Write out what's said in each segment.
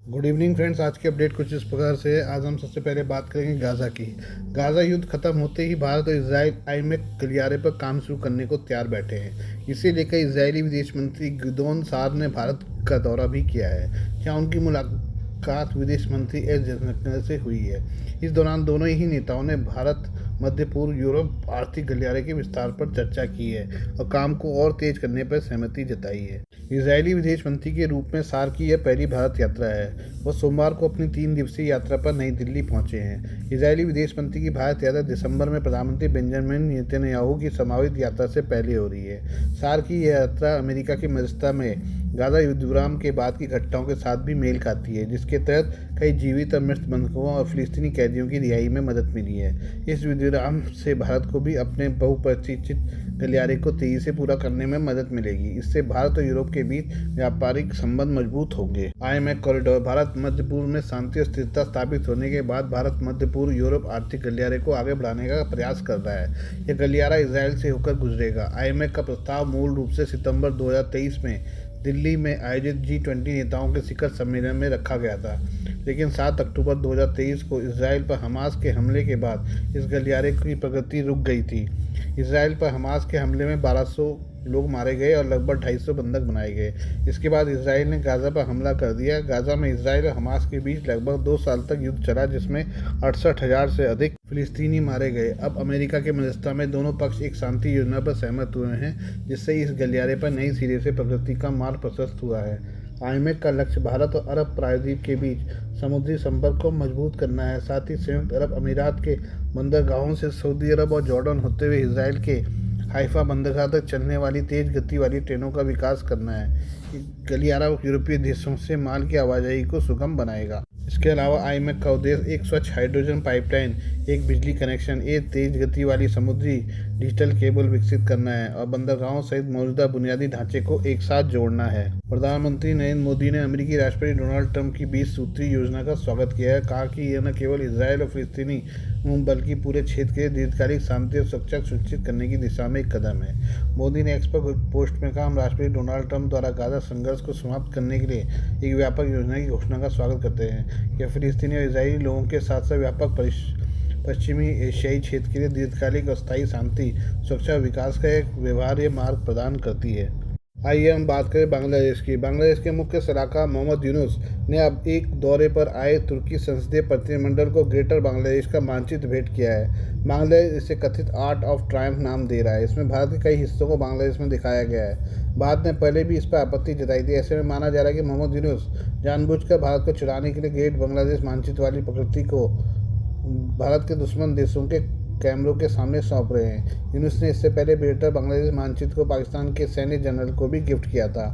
Good evening friends. आज की update कुछ इस प्रकार से है। आज हम सबसे पहले बात करेंगे गाज़ा की। गाज़ा युद्ध खत्म होते ही भारत और इसराइल आईएमएफ गलियारे पर काम शुरू करने को तैयार बैठे हैं। इसे लेकर इजरायली विदेश मंत्री गिदोन सार ने भारत का दौरा भी किया है, जहां उनकी मुलाकात विदेश मंत्री एस जयशंकर से हुई है। इस दौरान दोनों ही नेताओं ने भारत, मध्य पूर्व, यूरोप आर्थिक गलियारे के विस्तार पर चर्चा की है और काम को और तेज करने पर सहमति जताई है। इजरायली विदेश मंत्री के रूप में सार की यह पहली भारत यात्रा है। वह सोमवार को अपनी 3 दिवसीय यात्रा पर नई दिल्ली पहुंचे हैं। इजरायली विदेश मंत्री की भारत यात्रा दिसंबर में प्रधानमंत्री बेंजामिन नेतन्याहू की संभावित यात्रा से पहले हो रही है। सार की यह यात्रा अमेरिका की मध्यस्थता में गाज़ा युद्ध विराम के बाद की घटनाओं के साथ भी मेल खाती है, जिसके तहत कई जीवित और मृत बंधकों और फिलिस्तीनी कैदियों की रिहाई में मदद मिली है। इस युद्ध विराम से भारत को भी अपने बहुप्रतीक्षित गलियारे को तेजी से पूरा करने में मदद मिलेगी। इससे भारत और यूरोप के बीच व्यापारिक संबंध मजबूत होंगे। IMF corridor. भारत मध्य पूर्व में शांति और स्थिरता स्थापित होने के बाद भारत मध्य पूर्व यूरोप आर्थिक गलियारे को आगे बढ़ाने का प्रयास कर रहा है। यह गलियारा इसराइल से होकर गुजरेगा। आईएमएफ का प्रस्ताव मूल रूप से सितंबर 2023 में दिल्ली में आयोजित G20 नेताओं के शिखर सम्मेलन में रखा गया था, लेकिन 7 अक्टूबर 2023 को इसराइल पर हमास के हमले के बाद इस गलियारे की प्रगति रुक गई थी। इसराइल पर हमास के हमले में 1200 लोग मारे गए और लगभग 250 बंधक बनाए गए। इसके बाद इसराइल ने गाज़ा पर हमला कर दिया। गाज़ा में इसराइल और हमास के बीच लगभग 2 साल तक युद्ध चला, जिसमें 68,000 से अधिक फिलिस्तीनी मारे गए। अब अमेरिका की मध्यस्थता में दोनों पक्ष एक शांति योजना पर सहमत हुए हैं, जिससे इस गलियारे पर नई सिरे से प्रगति का मार्ग प्रशस्त हुआ है। आईएमएफ का लक्ष्य भारत और अरब प्रायद्वीप के बीच समुद्री संपर्क को मजबूत करना है। साथ ही संयुक्त अरब अमीरात के बंदरगाहों से सऊदी अरब और जॉर्डन होते हुए इसराइल के हाइफा बंदरगाह तक चलने वाली तेज गति वाली ट्रेनों का विकास करना है। गलियारा यूरोपीय देशों से माल की आवाजाही को सुगम बनाएगा। इसके अलावा आईएमएफ का उद्देश्य एक स्वच्छ हाइड्रोजन पाइपलाइन, एक बिजली कनेक्शन, एक तेज गति वाली समुद्री डिजिटल केबल विकसित करना है और बंदरगाहों सहित मौजूदा बुनियादी ढांचे को एक साथ जोड़ना है। प्रधानमंत्री नरेंद्र मोदी ने अमेरिकी राष्ट्रपति डोनाल्ड ट्रंप की 20 सूत्री योजना का स्वागत किया है। कहा कि यह न केवल इसराइल और फिलिस्तीनी बल्कि पूरे क्षेत्र के दीर्घकालिक शांति और सुरक्षा सुनिश्चित करने की दिशा में एक कदम है। मोदी ने एक्स पर पोस्ट में कहा, हम राष्ट्रपति डोनाल्ड ट्रंप द्वारा गाज़ा संघर्ष को समाप्त करने के लिए एक व्यापक योजना की घोषणा का स्वागत करते हैं। यह फिलिस्तीनी और इजरायली लोगों के साथ साथ व्यापक पश्चिमी एशियाई क्षेत्र के लिए दीर्घकालिक और स्थायी शांति, सुरक्षा और विकास का एक व्यवहार्य मार्ग प्रदान करती है। आइए हम बात करें बांग्लादेश की। बांग्लादेश के मुख्य सलाहकार मोहम्मद यूनुस ने अब एक दौरे पर आए तुर्की संसदीय प्रतिनिधिमंडल को ग्रेटर बांग्लादेश का मानचित्र भेंट किया है। बांग्लादेश इसे कथित आर्ट ऑफ ट्रायम्फ नाम दे रहा है। इसमें भारत के कई हिस्सों को बांग्लादेश में दिखाया गया है। भारत ने पहले भी इस पर आपत्ति जताई थी। ऐसे में माना जा रहा है कि मोहम्मद यूनुस जानबूझकर भारत को चिढ़ाने के लिए ग्रेट बांग्लादेश मानचित्र वाली प्रकृति को भारत के दुश्मन देशों के कैमरों के सामने सौंप रहे हैं। यूनुस ने इससे पहले ग्रेटर बांग्लादेश मानचित्र को पाकिस्तान के सैन्य जनरल को भी गिफ्ट किया था।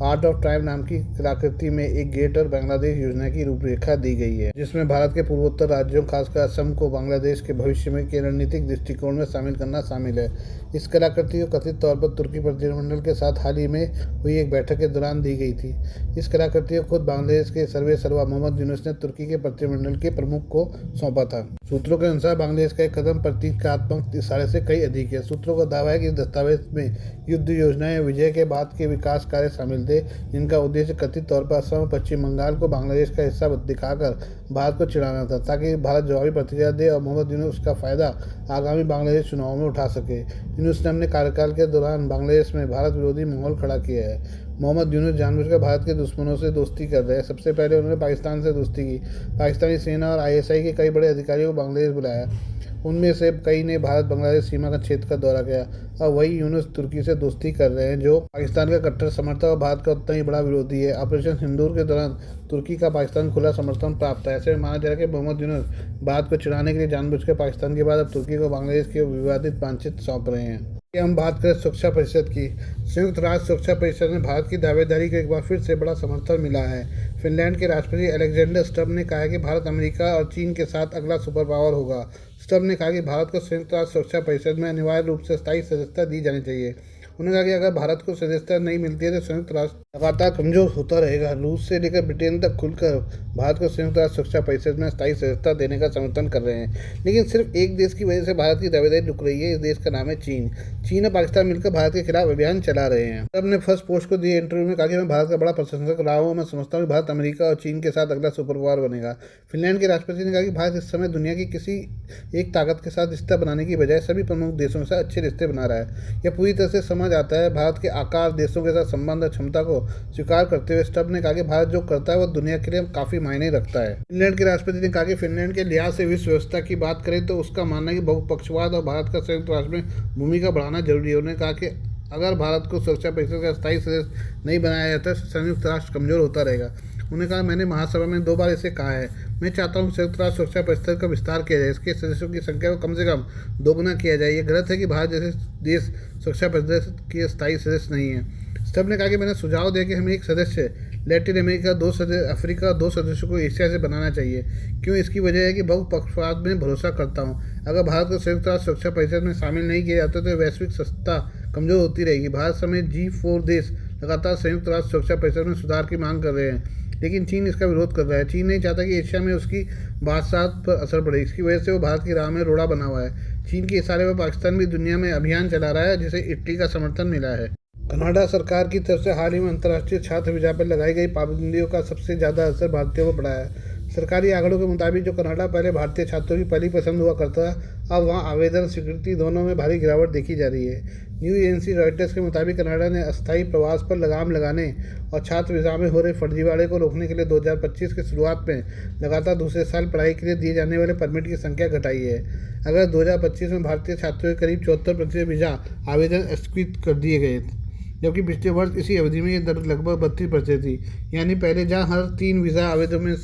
आर्ट ऑफ ट्रायम्फ नाम की कलाकृति में एक ग्रेटर बांग्लादेश योजना की रूपरेखा दी गई है, जिसमें भारत के पूर्वोत्तर राज्यों खासकर असम को बांग्लादेश के भविष्य में के रणनीतिक दृष्टिकोण में शामिल करना शामिल है। इस कलाकृति को कथित तौर पर तुर्की प्रतिनिधिमंडल के साथ हाल ही में हुई एक बैठक के दौरान दी गई थी। इस कलाकृति को खुद बांग्लादेश के सर्वेसर्वा मोहम्मद यूनुस ने तुर्की के प्रतिनिधिमंडल के प्रमुख को सौंपा था। सूत्रों के अनुसार बांग्लादेश का एक कदम प्रतीकात्मक इशारे से कई अधिक है। सूत्रों का दावा है कि इस दस्तावेज में युद्ध योजनाएं विजय के बाद के विकास कार्य शामिल थे, जिनका उद्देश्य कथित तौर पर असम और पश्चिम बंगाल को बांग्लादेश का हिस्सा दिखाकर भारत को चिढ़ाना था, ताकि भारत जवाबी प्रतिक्रिया दे और मोहम्मद यूनुस उसका फायदा आगामी बांग्लादेश चुनाव में उठा सके। यूनुस ने अपने कार्यकाल के दौरान बांग्लादेश में भारत विरोधी माहौल खड़ा किया है। मोहम्मद यूनुस जानबूझकर भारत के दुश्मनों से दोस्ती कर रहे हैं। सबसे पहले उन्होंने पाकिस्तान से दोस्ती की। पाकिस्तानी सेना और आईएसआई के कई बड़े अधिकारियों को बांग्लादेश बुलाया। उनमें से कई ने भारत बांग्लादेश सीमा का क्षेत्र का दौरा किया। अब वही यूनुस तुर्की से दोस्ती कर रहे हैं, जो पाकिस्तान का कट्टर समर्थक और भारत का उतना ही बड़ा विरोधी है। ऑपरेशन सिंदूर के दौरान तुर्की का पाकिस्तान खुला समर्थन प्राप्त है। ऐसे में माना जा रहा है कि मोहम्मद यूनुस भारत को चिढ़ाने के लिए जानबूझकर पाकिस्तान के बाद अब तुर्की को बांग्लादेश के विवादित मानचित्र सौंप रहे हैं। हम बात करें सुरक्षा परिषद की। संयुक्त राष्ट्र सुरक्षा परिषद में भारत की दावेदारी को एक बार फिर से बड़ा समर्थन मिला है। फिनलैंड के राष्ट्रपति अलेक्जेंडर स्टब ने कहा है कि भारत अमेरिका और चीन के साथ अगला सुपर पावर होगा। स्टब ने कहा कि भारत को संयुक्त राष्ट्र सुरक्षा परिषद में अनिवार्य रूप से स्थायी सदस्यता दी जानी चाहिए उन्होंने कहा कि अगर भारत को सदस्यता नहीं मिलती है तो संयुक्त राष्ट्र लगातार कमजोर होता रहेगा। रूस से लेकर ब्रिटेन तक खुलकर भारत को संयुक्त राष्ट्र सुरक्षा परिषद में स्थायी सदस्यता देने का समर्थन कर रहे हैं, लेकिन सिर्फ एक देश की वजह से भारत की दावेदारी रुक रही है। इस देश का नाम है चीन। चीन और पाकिस्तान मिलकर भारत के खिलाफ अभियान चला रहे हैं। ट्रंप ने फर्स्ट पोस्ट को दिए इंटरव्यू में कहा कि मैं भारत का बड़ा प्रशंसक रहा हूँ। मैं समझता हूँ कि भारत अमेरिका और चीन के साथ अगला सुपर पावर बनेगा। फिनलैंड के राष्ट्रपति ने कहा कि भारत इस समय दुनिया की किसी एक ताकत के साथ रिश्ता बनाने की बजाय सभी प्रमुख देशों के साथ अच्छे रिश्ते बना रहा है। यह पूरी तरह से समझ आता है भारत के आकार, देशों के साथ संबंध और क्षमता को स्वीकार करते हुए ट्रंप ने कहा कि भारत जो करता है वह दुनिया के लिए काफी मायने रखता है। फिनलैंड के राष्ट्रपति ने कहा कि फिनलैंड के लिहाज से विश्व व्यवस्था की बात करें तो उसका मानना है कि बहुपक्षवाद और भारत का संयुक्त राष्ट्र में भूमिका बढ़ाना जरूरी है। उन्होंने कहा कि अगर भारत को सुरक्षा परिषद का स्थायी सदस्य नहीं बनाया जाता तो संयुक्त राष्ट्र कमजोर होता रहेगा। उन्होंने कहा, मैंने महासभा में 2 बार इसे कहा है। मैं चाहता हूं कि संयुक्त राष्ट्र सुरक्षा परिषद का विस्तार किया जाए, इसके सदस्यों की संख्या को कम से कम दोगुना किया जाए। यह गलत है कि भारत जैसे देश सुरक्षा परिषद के स्थायी सदस्य नहीं है। स्टब ने कहा कि मैंने सुझाव दिया कि हमें एक सदस्य लैटिन अमेरिका, 2 सदस्य अफ्रीका, 2 सदस्यों को एशिया से बनाना चाहिए। क्यों? इसकी वजह है कि बहुपक्षवाद में भरोसा करता हूँ। अगर भारत को संयुक्त राष्ट्र सुरक्षा परिषद में शामिल नहीं किया जाता तो वैश्विक सत्ता कमजोर होती रहेगी। भारत समेत G4 देश लगातार संयुक्त राष्ट्र सुरक्षा परिषद में सुधार की मांग कर रहे हैं, लेकिन चीन इसका विरोध कर रहा है। चीन नहीं चाहता कि एशिया में उसकी बादशाहत पर असर पड़े। इसकी वजह से वो भारत की राह में रोड़ा बना हुआ है। चीन के इशारे पर पाकिस्तान भी दुनिया में अभियान चला रहा है, जिसे इटली का समर्थन मिला है। कनाडा सरकार की तरफ से हाल ही में अंतर्राष्ट्रीय छात्र वीजा पर लगाई गई पाबंदियों का सबसे ज़्यादा असर भारतीयों पर पड़ा है। सरकारी आंकड़ों के मुताबिक जो कनाडा पहले भारतीय छात्रों की पहली पसंद हुआ करता था, अब वहाँ आवेदन स्वीकृति दोनों में भारी गिरावट देखी जा रही है। न्यूज एजेंसी रॉयटर्स के मुताबिक कनाडा ने अस्थायी प्रवास पर लगाम लगाने और छात्र वीजा में हो रहे फर्जीवाड़े को रोकने के लिए 2025 की शुरुआत में लगातार दूसरे साल पढ़ाई के लिए दिए जाने वाले परमिट की संख्या घटाई है। अगर 2025 में भारतीय छात्रों के करीब 74% वीजा आवेदन स्वीकृत कर दिए गए, जबकि पिछले वर्ष इसी अवधि में ये दर लगभग 32% थी। यानी पहले जहां हर 3 वीज़ा आवेदनों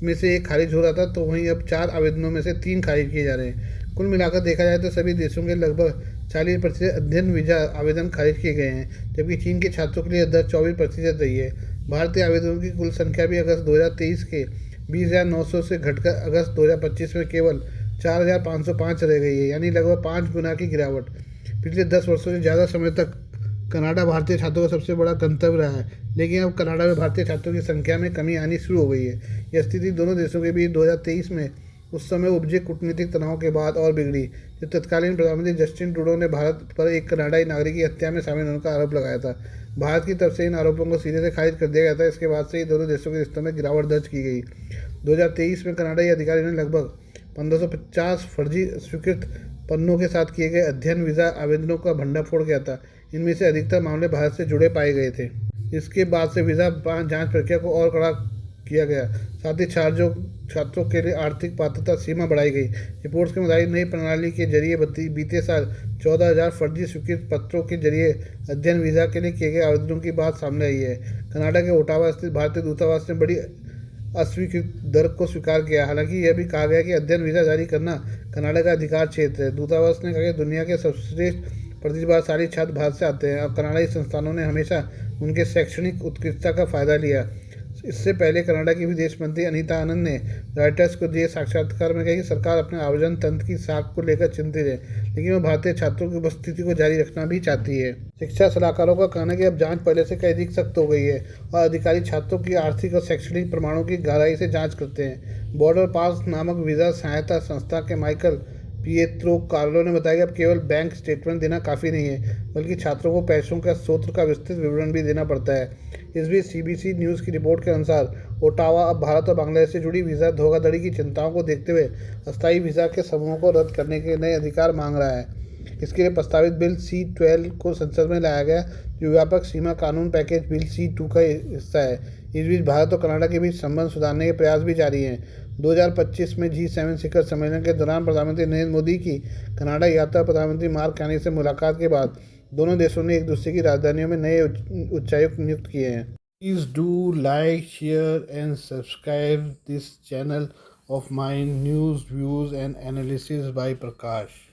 में से एक खारिज हो रहा था, तो वहीं अब 4 आवेदनों में से 3 खारिज किए जा रहे हैं। कुल मिलाकर देखा जाए तो सभी देशों के लगभग 40% अध्ययन वीज़ा आवेदन खारिज किए गए हैं, जबकि चीन के छात्रों के लिए दर 24% रही है। भारतीय आवेदनों की कुल संख्या भी अगस्त 2023 के 20,900 से घटकर अगस्त 2025 में केवल 4,505 रह गई है, यानी लगभग 5 गुना की गिरावट। पिछले 10 वर्षों से ज़्यादा समय तक कनाडा भारतीय छात्रों का सबसे बड़ा गंतव्य रहा है, लेकिन अब कनाडा में भारतीय छात्रों की संख्या में कमी आनी शुरू हो गई है। यह स्थिति दोनों देशों के बीच 2023 में उस समय उपजे कूटनीतिक तनाव के बाद और बिगड़ी, जब तत्कालीन प्रधानमंत्री जस्टिन ट्रूडो ने भारत पर एक कनाडाई नागरिक की हत्या में शामिल होने का आरोप लगाया था। भारत की तरफ से इन आरोपों को सिरे से खारिज कर दिया गया था। इसके बाद से ही दोनों देशों के रिश्तों में गिरावट दर्ज की गई। 2023 में कनाडाई अधिकारियों ने लगभग 1550 फर्जी स्वीकृत पन्नों के साथ किए गए अध्ययन वीज़ा आवेदनों का भंडाफोड़ किया था। इनमें से अधिकतर मामले भारत से जुड़े पाए गए थे। इसके बाद से वीज़ा जांच प्रक्रिया को और कड़ा किया गया। साथ ही छात्रों के लिए आर्थिक पात्रता सीमा बढ़ाई गई। रिपोर्ट्स के मुताबिक नई प्रणाली के जरिए बीते साल 14,000 फर्जी स्वीकृत पत्रों के जरिए अध्ययन वीज़ा के लिए किए गए आवेदनों की बात सामने आई है। कनाडा के ओटावा स्थित भारतीय दूतावास ने बड़ी अस्वीकृत दर को स्वीकार किया। हालांकि यह भी कहा गया कि अध्ययन वीज़ा जारी करना कनाडा का अधिकार क्षेत्र है। दूतावास ने कहा कि दुनिया के सर्वश्रेष्ठ प्रतिभाशाली छात्र भारत से आते हैं और कनाडाई संस्थानों ने हमेशा उनके शैक्षणिक उत्कृष्टता का फायदा लिया। इससे पहले कनाडा की विदेश मंत्री अनीता आनंद ने रॉयटर्स को दिए साक्षात्कार में कहा कि सरकार अपने आवेदन तंत्र की साख को लेकर चिंतित है, लेकिन वो भारतीय छात्रों की उपस्थिति को जारी रखना भी चाहती है। शिक्षा सलाहकारों का कहना है कि अब जांच पहले से कई अधिक सख्त हो गई है और अधिकारी छात्रों की आर्थिक और शैक्षणिक प्रमाणों की गहराई से जाँच करते हैं। बॉर्डर पास नामक वीज़ा सहायता संस्था के माइकल पिएत्रो कार्लो ने बताया कि अब केवल बैंक स्टेटमेंट देना काफ़ी नहीं है, बल्कि छात्रों को पैसों का स्रोत का विस्तृत विवरण भी देना पड़ता है। इस बीच CBC न्यूज़ की रिपोर्ट के अनुसार ओटावा अब भारत और बांग्लादेश से जुड़ी वीज़ा धोखाधड़ी की चिंताओं को देखते हुए अस्थायी वीज़ा के समूहों को रद्द करने के नए अधिकार मांग रहा है। इसके लिए प्रस्तावित बिल C-12 को संसद में लाया गया, जो व्यापक सीमा कानून पैकेज बिल C-2 का हिस्सा है। इस बीच भारत और कनाडा के बीच संबंध सुधारने के प्रयास भी जारी हैं। 2025 में G7 शिखर सम्मेलन के दौरान प्रधानमंत्री नरेंद्र मोदी की कनाडा यात्रा प्रधानमंत्री मार्क कार्नी से मुलाकात के बाद दोनों देशों ने एक दूसरे की राजधानियों में नए उच्चायुक्त नियुक्त किए हैं। Please do like, share and subscribe this channel of my news, views and analysis bye Prakash.